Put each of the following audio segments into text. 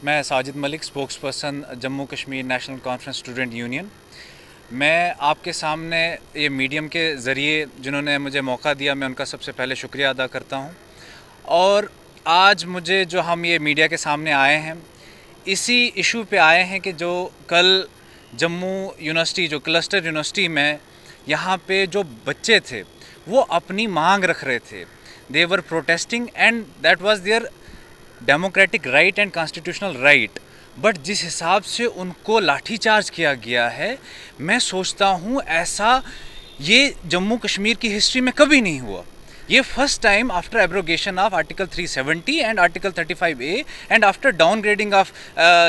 मैं Sajid Malik, spokes person Jammu Kashmir national conference student union. मैं आपके सामने ये मीडियम के ज़रिए जिन्होंने मुझे मौका दिया, मैं उनका सबसे पहले शुक्रिया अदा करता हूँ। और आज मुझे जो हम ये मीडिया के सामने आए हैं, इसी इशू पे आए हैं कि जो कल जम्मू यूनिवर्सिटी, जो क्लस्टर यूनिवर्सिटी में यहाँ पे जो बच्चे थे वो अपनी मांग रख रहे थे। They were protesting and that was their democratic right and constitutional right. But जिस हिसाब से उनको लाठीचार्ज किया गया है, मैं सोचता हूँ ऐसा ये जम्मू कश्मीर की हिस्ट्री में कभी नहीं हुआ। ये first time after abrogation of article 370 and article 35A and after downgrading of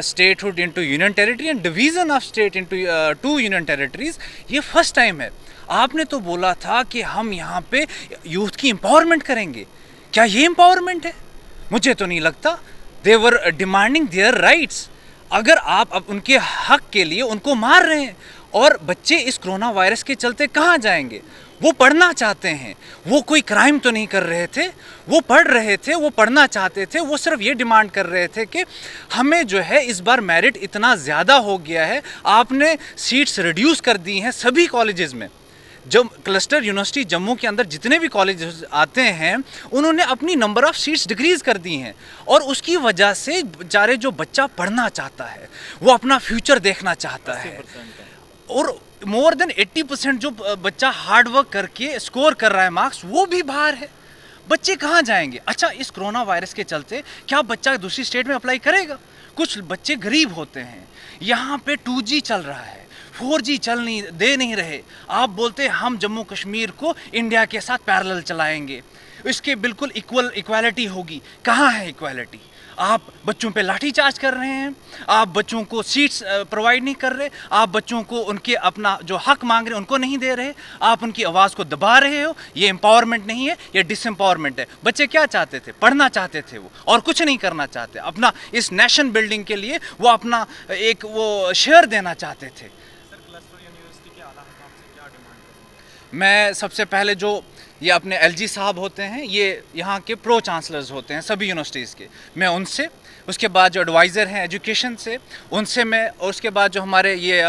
statehood into union territory and division of state into 2 union territories, ये फर्स्ट टाइम है। आपने तो बोला था कि हम यहाँ पे यूथ की एम्पावरमेंट करेंगे, क्या ये एम्पावरमेंट है? मुझे तो नहीं लगता। दे वर डिमांडिंग देयर राइट्स। अगर आप अब उनके हक के लिए उनको मार रहे हैं, और बच्चे इस कोरोना वायरस के चलते कहाँ जाएंगे? वो पढ़ना चाहते हैं, वो कोई क्राइम तो नहीं कर रहे थे, वो पढ़ रहे थे, वो पढ़ना चाहते थे। वो सिर्फ ये डिमांड कर रहे थे कि हमें जो है इस बार मेरिट इतना ज़्यादा हो गया है, आपने सीट्स रिड्यूस कर दी हैं सभी कॉलेजेस में। जो क्लस्टर यूनिवर्सिटी जम्मू के अंदर जितने भी कॉलेज आते हैं, उन्होंने अपनी नंबर ऑफ़ सीट्स डिक्रीज़ कर दी हैं, और उसकी वजह से बेचारे जो बच्चा पढ़ना चाहता है, वो अपना फ्यूचर देखना चाहता है, और मोर देन 80% जो बच्चा हार्ड वर्क करके स्कोर कर रहा है मार्क्स, वो भी बाहर है। बच्चे कहाँ जाएंगे? अच्छा, इस कोरोना वायरस के चलते क्या बच्चा दूसरी स्टेट में अप्लाई करेगा? कुछ बच्चे गरीब होते हैं, यहाँ पे 2G चल रहा है, 4G चल नहीं दे नहीं रहे। आप बोलते हम जम्मू कश्मीर को इंडिया के साथ पैरेलल चलाएंगे, इसके बिल्कुल इक्वालिटी होगी। कहाँ है इक्वालिटी? आप बच्चों पे लाठीचार्ज कर रहे हैं, आप बच्चों को सीट्स प्रोवाइड नहीं कर रहे, आप बच्चों को उनके अपना जो हक मांग रहे हैं उनको नहीं दे रहे, आप उनकी आवाज़ को दबा रहे हो। ये एम्पावरमेंट नहीं है, ये डिसएम्पावरमेंट है। बच्चे क्या चाहते थे? पढ़ना चाहते थे वो, और कुछ नहीं करना चाहते। अपना इस नेशन बिल्डिंग के लिए वो अपना एक वो शेयर देना चाहते थे। मैं सबसे पहले जो ये अपने LG साहब होते हैं, ये यहाँ के प्रो चांसलर्स होते हैं सभी यूनिवर्सिटीज़ के, मैं उनसे, उसके बाद जो एडवाइज़र हैं एजुकेशन से, उनसे मैं, और उसके बाद जो हमारे ये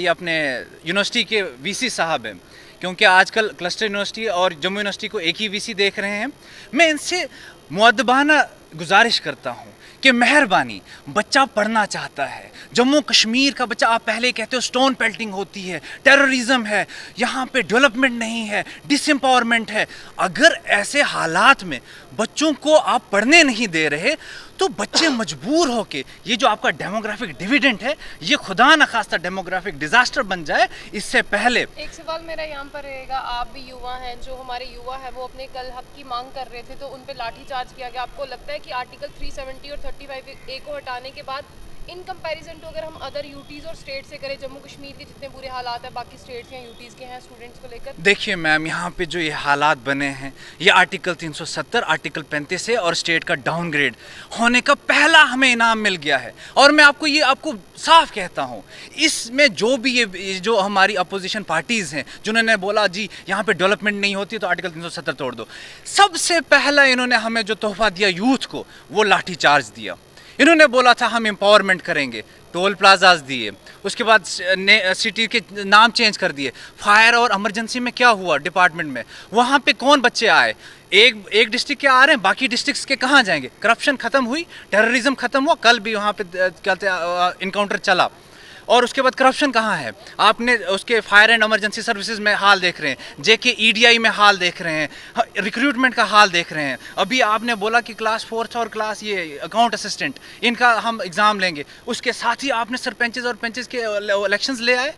अपने यूनिवर्सिटी के VC साहब हैं, क्योंकि आजकल क्लस्टर यूनिवर्सिटी और जम्मू यूनिवर्सिटी को एक ही VC देख रहे हैं। मैं इनसे मुअद्दबाना गुजारिश करता हूँ कि मेहरबानी, बच्चा पढ़ना चाहता है, जम्मू कश्मीर का बच्चा, आप पहले कहते हो स्टोन पेल्टिंग होती है, टेररिज्म है, यहाँ पे डेवलपमेंट नहीं है, डिसएम्पावरमेंट है। अगर ऐसे हालात में बच्चों को आप पढ़ने नहीं दे रहे, तो बच्चे मजबूर होके, ये जो आपका डेमोग्राफिक डिविडेंड है, ये खुदा न खास्ता डेमोग्राफिक डिजास्टर बन जाए। इससे पहले एक सवाल मेरा यहाँ पर रहेगा, आप भी युवा हैं, जो हमारे युवा हैं वो अपने कल हक की मांग कर रहे थे, तो उन पे लाठीचार्ज किया गया। आपको लगता है कि आर्टिकल 370 और 35A को हटाने के बाद, इन कंपैरिजन टू अगर हम अदर यूटीज़ और स्टेट से करें, जम्मू कश्मीर के जितने बुरे हालात हैं बाकी स्टेट्स या यूटीज़ के हैं स्टूडेंट्स को लेकर? देखिए मैम, यहाँ पे जो ये हालात बने हैं, ये आर्टिकल 370, आर्टिकल 35 है, और स्टेट का डाउनग्रेड होने का पहला हमें इनाम मिल गया है। और मैं आपको साफ कहता हूँ, इसमें जो भी ये जो हमारी अपोजिशन पार्टीज़ हैं, जिन्होंने बोला जी यहाँ पे डेवलपमेंट नहीं होती तो आर्टिकल 370 तोड़ दो, सबसे पहला इन्होंने हमें जो तोहफा दिया यूथ को, वो लाठीचार्ज दिया। इन्होंने बोला था हम एम्पावरमेंट करेंगे, टोल प्लाजाज दिए, उसके बाद सिटी के नाम चेंज कर दिए। फायर और इमरजेंसी में क्या हुआ डिपार्टमेंट में? वहाँ पे कौन बच्चे आए? एक डिस्ट्रिक्ट के आ रहे हैं, बाकी डिस्ट्रिक्ट्स के कहाँ जाएंगे? करप्शन ख़त्म हुई, टेररिज्म ख़त्म हुआ। कल भी वहाँ पे कहते इनकाउंटर चला, और उसके बाद करप्शन कहाँ है? आपने उसके फायर एंड इमरजेंसी सर्विसेज में हाल देख रहे हैं, JK EDI में हाल देख रहे हैं, रिक्रूटमेंट का हाल देख रहे हैं। अभी आपने बोला कि क्लास 4th और क्लास ये अकाउंट असिस्टेंट, इनका हम एग्ज़ाम लेंगे, उसके साथ ही आपने सरपंचेस और पंचेस के इलेक्शंस ले आए।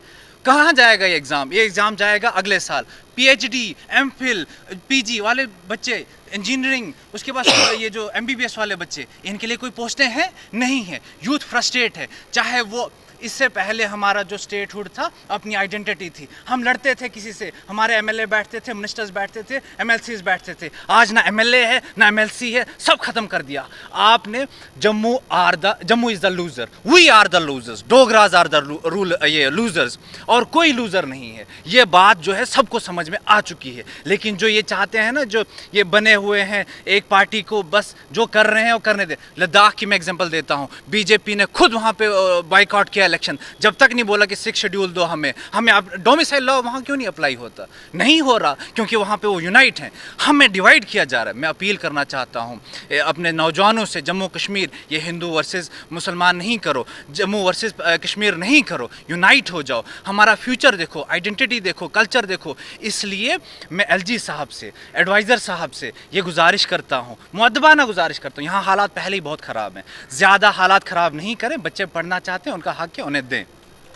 कहाँ जाएगा ये एग्ज़ाम? ये एग्ज़ाम जाएगा अगले साल। PhD, MPhil, PG वाले बच्चे, इंजीनियरिंग, उसके बाद ये जो MBBS वाले बच्चे, इनके लिए कोई पोस्टें हैं? नहीं है। यूथ फ्रस्ट्रेट है, चाहे वो इससे पहले हमारा जो स्टेटहुड था, अपनी आइडेंटिटी थी, हम लड़ते थे किसी से, हमारे MLA बैठते थे, मिनिस्टर्स बैठते थे, MLCs बैठते थे। आज ना MLA है ना MLC है, सब खत्म कर दिया आपने। Jammu is the loser, we are the losers, Dogras are the losers, और कोई लूज़र नहीं है। ये बात जो है सबको समझ समझ में आ चुकी है। लेकिन जो ये चाहते हैं ना, जो ये बने हुए हैं एक पार्टी को, बस जो कर रहे हैं वो करने दे। लद्दाख की मैं एग्जांपल देता हूँ, बीजेपी ने खुद वहाँ पे बाइकआउट किया इलेक्शन, जब तक नहीं बोला कि 6 शेड्यूल दो हमें डोमिसाइल लॉ वहाँ क्यों नहीं अप्लाई होता? नहीं हो रहा क्योंकि वहाँ पे वो यूनाइट हैं, हमें डिवाइड किया जा रहा है। मैं अपील करना चाहता हूँ अपने नौजवानों से, जम्मू कश्मीर ये हिंदू वर्सेस मुसलमान नहीं करो, जम्मू वर्सेस कश्मीर नहीं करो, यूनाइट हो जाओ, हमारा फ्यूचर देखो, आइडेंटिटी देखो, कल्चर देखो। इसलिए मैं एलजी साहब से, एडवाइज़र साहब से ये गुजारिश करता हूँ, मुअद्दबाना गुजारिश करता हूँ, यहाँ हालात पहले ही बहुत ख़राब हैं, ज़्यादा हालात ख़राब नहीं करें। बच्चे पढ़ना चाहते हैं, उनका हक है, उन्हें दें।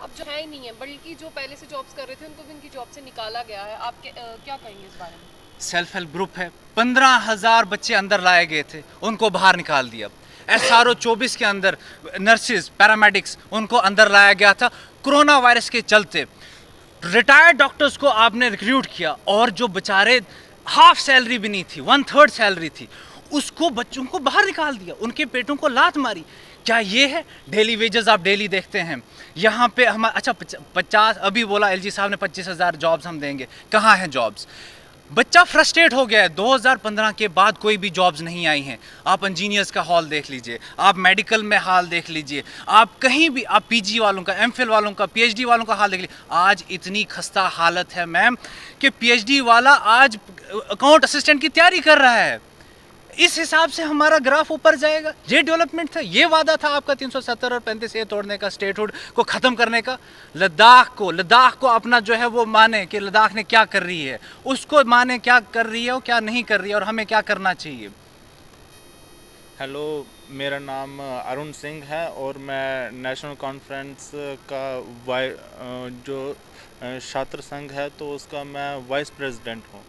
अब जो है ही नहीं है, बल्कि जो पहले से जॉब्स कर रहे थे उनको भी उनकी जॉब से निकाला गया है। आप क्या कहेंगे इस बारे में? सेल्फ हेल्प ग्रुप है, 15,000 बच्चे अंदर लाए गए थे, उनको बाहर निकाल दिया। SRO 24 के अंदर नर्सिस, पैरामेडिक्स, उनको अंदर लाया गया था कोरोना वायरस के चलते। रिटायर्ड डॉक्टर्स को आपने रिक्रूट किया, और जो बेचारे हाफ सैलरी भी नहीं थी, 1/3 सैलरी थी, उसको बच्चों को बाहर निकाल दिया, उनके पेटों को लात मारी। क्या ये है? डेली वेजेस आप डेली देखते हैं यहाँ पे हम। अच्छा 50 अभी बोला एलजी साहब ने 25,000 जॉब्स हम देंगे, कहाँ हैं जॉब्स? बच्चा फ्रस्ट्रेट हो गया है। 2015 के बाद कोई भी जॉब्स नहीं आई हैं। आप इंजीनियर्स का हाल देख लीजिए, आप मेडिकल में हाल देख लीजिए, आप कहीं भी, आप पीजी वालों का, एमफिल वालों का, पीएचडी वालों का हाल देख लीजिए। आज इतनी खस्ता हालत है मैम कि पीएचडी वाला आज अकाउंट असिस्टेंट की तैयारी कर रहा है। इस हिसाब से हमारा ग्राफ ऊपर जाएगा? ये डेवलपमेंट था? ये वादा था आपका 370 और 35A तोड़ने का, स्टेटहुड को ख़त्म करने का? लद्दाख को अपना जो है वो माने कि लद्दाख ने क्या कर रही है, उसको माने क्या कर रही है और क्या नहीं कर रही है, और हमें क्या करना चाहिए। हेलो, मेरा नाम अरुण सिंह है और मैं नेशनल कॉन्फ्रेंस का जो छात्र संघ है तो उसका मैं वाइस प्रेसिडेंट हूँ।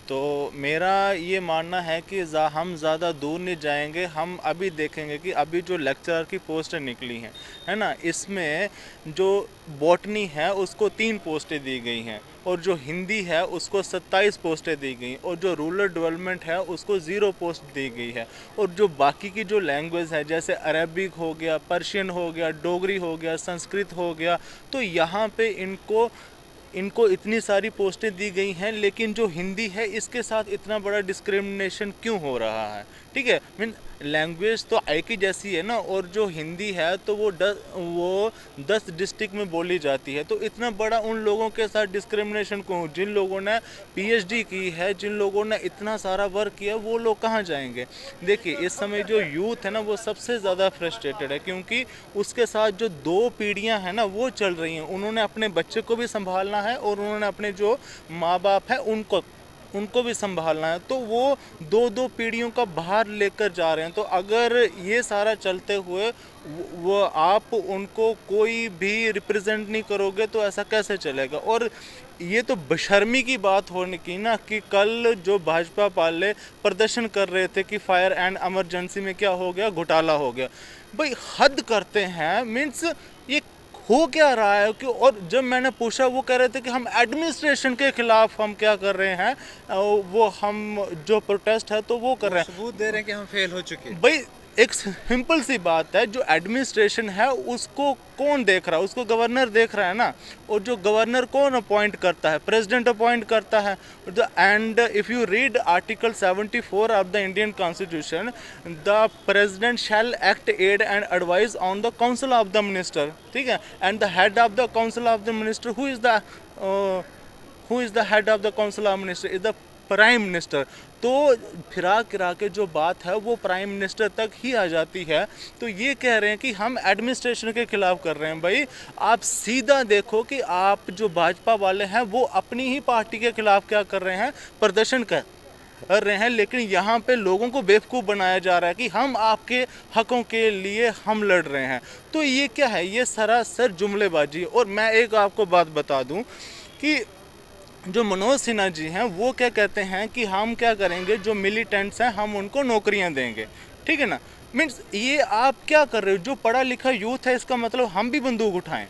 तो मेरा ये मानना है कि हम ज़्यादा दूर नहीं जाएंगे। हम अभी देखेंगे कि अभी जो लेक्चरर की पोस्टें निकली हैं, है ना, इसमें जो बॉटनी है उसको 3 पोस्टें दी गई हैं, और जो हिंदी है उसको 27 पोस्टें दी गई, और जो रूरल डेवलपमेंट है उसको 0 पोस्ट दी गई है। और जो बाकी की जो लैंग्वेज है, जैसे अरबिक हो गया, पर्शियन हो गया, डोगरी हो गया, संस्कृत हो गया, तो यहाँ पे इनको इतनी सारी पोस्टें दी गई हैं, लेकिन जो हिंदी है इसके साथ इतना बड़ा डिस्क्रिमिनेशन क्यों हो रहा है? ठीक है, मीन लैंग्वेज तो एक ही जैसी है ना, और जो हिंदी है तो वो 10 डिस्ट्रिक्ट में बोली जाती है, तो इतना बड़ा उन लोगों के साथ डिस्क्रिमिनेशन क्यों? जिन लोगों ने पीएचडी की है, जिन लोगों ने इतना सारा वर्क किया, वो लोग कहाँ जाएंगे? देखिए, इस समय जो यूथ है ना वो सबसे ज़्यादा फ्रस्ट्रेटेड है, क्योंकि उसके साथ जो 2 पीढ़ियाँ हैं ना वो चल रही हैं। उन्होंने अपने बच्चे को भी संभालना है, और उन्होंने अपने जो माँ बाप है उनको भी संभालना है, तो वो 2 पीढ़ियों का भार लेकर जा रहे हैं। तो अगर ये सारा चलते हुए वो आप उनको कोई भी रिप्रेजेंट नहीं करोगे तो ऐसा कैसे चलेगा? और ये तो बेशर्मी की बात होने की ना, कि कल जो भाजपा वाले प्रदर्शन कर रहे थे कि फायर एंड इमरजेंसी में क्या हो गया, घोटाला हो गया। भाई हद करते हैं, मीन्स ये हो क्या रहा है कि? और जब मैंने पूछा, वो कह रहे थे कि हम एडमिनिस्ट्रेशन के खिलाफ हम क्या कर रहे हैं, वो हम जो प्रोटेस्ट है तो वो कर रहे हैं, सबूत दे रहे हैं कि हम फेल हो चुके हैं। भाई एक सिंपल सी बात है, जो एडमिनिस्ट्रेशन है उसको कौन देख रहा है? उसको गवर्नर देख रहा है ना, और जो गवर्नर कौन अपॉइंट करता है? प्रेसिडेंट अपॉइंट करता है। And if you read article 74 of the Indian constitution, the president shall act aid and advise on the council of the minister, ठीक है, and the head of the council of the minister, who is the head of the council of minister is the prime minister. तो फिरा के जो बात है वो prime minister तक ही आ जाती है। तो ये कह रहे हैं कि हम एडमिनिस्ट्रेशन के खिलाफ कर रहे हैं। भाई आप सीधा देखो कि आप जो भाजपा वाले हैं वो अपनी ही पार्टी के खिलाफ क्या कर रहे हैं, प्रदर्शन कर रहे हैं, लेकिन यहाँ पे लोगों को बेवकूफ़ बनाया जा रहा है कि हम आपके हकों के लिए हम लड़ रहे हैं। तो ये क्या है? ये सरासर जुमलेबाजी। और मैं एक आपको बात बता दूँ कि जो मनोज सिन्हा जी हैं वो क्या कहते हैं कि हम क्या करेंगे, जो मिलिटेंट्स हैं हम उनको नौकरियां देंगे, ठीक है ना। मीन्स ये आप क्या कर रहे हो? जो पढ़ा लिखा यूथ है, इसका मतलब हम भी बंदूक उठाएं,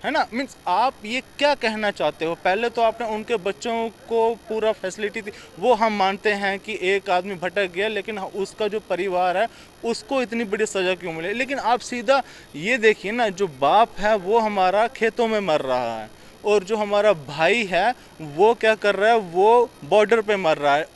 है ना। मीन्स आप ये क्या कहना चाहते हो? पहले तो आपने उनके बच्चों को पूरा फैसिलिटी दी, वो हम मानते हैं कि एक आदमी भटक गया, लेकिन उसका जो परिवार है उसको इतनी बड़ी सज़ा क्यों मिले? लेकिन आप सीधा ये देखिए ना, जो बाप है वो हमारा खेतों में मर रहा है, और जो हमारा भाई है वो क्या कर रहा है, वो बॉर्डर पे मर रहा है।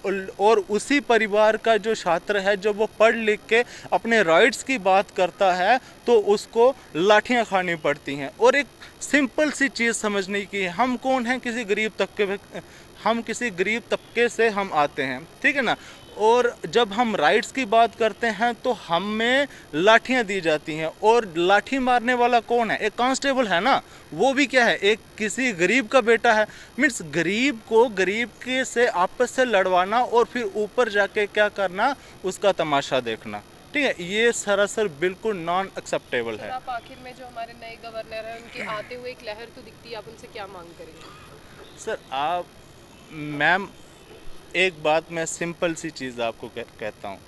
और उसी परिवार का जो छात्र है, जब वो पढ़ लिख के अपने राइट्स की बात करता है तो उसको लाठियां खानी पड़ती हैं। और एक सिंपल सी चीज़ समझने की है, हम कौन हैं, किसी गरीब तबके से हम आते हैं, ठीक है ना। और जब हम राइट्स की बात करते हैं तो हमें लाठियां दी जाती हैं, और लाठी मारने वाला कौन है, एक कांस्टेबल है ना, वो भी क्या है, एक किसी गरीब का बेटा है। मीन्स गरीब को गरीब के से आपस से लड़वाना और फिर ऊपर जाके क्या करना, उसका तमाशा देखना, ठीक है। ये सरासर बिल्कुल नॉन एक्सेप्टेबल है। आप आखिर में जो हमारे नए गवर्नर हैं उनकी आते हुए एक लहर तो दिखती है, आप उनसे क्या मांग करेंगे? सर मैम एक बात मैं सिंपल सी चीज़ आपको कहता हूँ।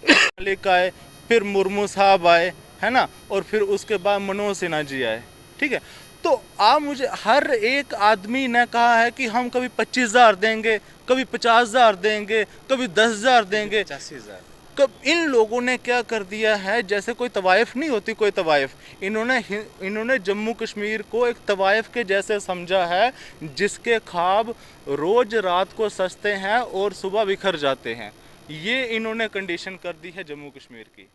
मलिक आए, फिर मुर्मू साहब आए, है ना, और फिर उसके बाद मनोज सिन्हा जी आए, ठीक है। तो आप मुझे, हर एक आदमी ने कहा है कि हम कभी 25,000 देंगे, कभी 50,000 देंगे, कभी 10,000 देंगे, 85,000। कब इन लोगों ने क्या कर दिया है, जैसे कोई तवाइफ नहीं होती, कोई तवाइफ, इन्होंने जम्मू कश्मीर को एक तवाइफ के जैसे समझा है, जिसके ख्वाब रोज रात को सजते हैं और सुबह बिखर जाते हैं। ये इन्होंने कंडीशन कर दी है जम्मू कश्मीर की।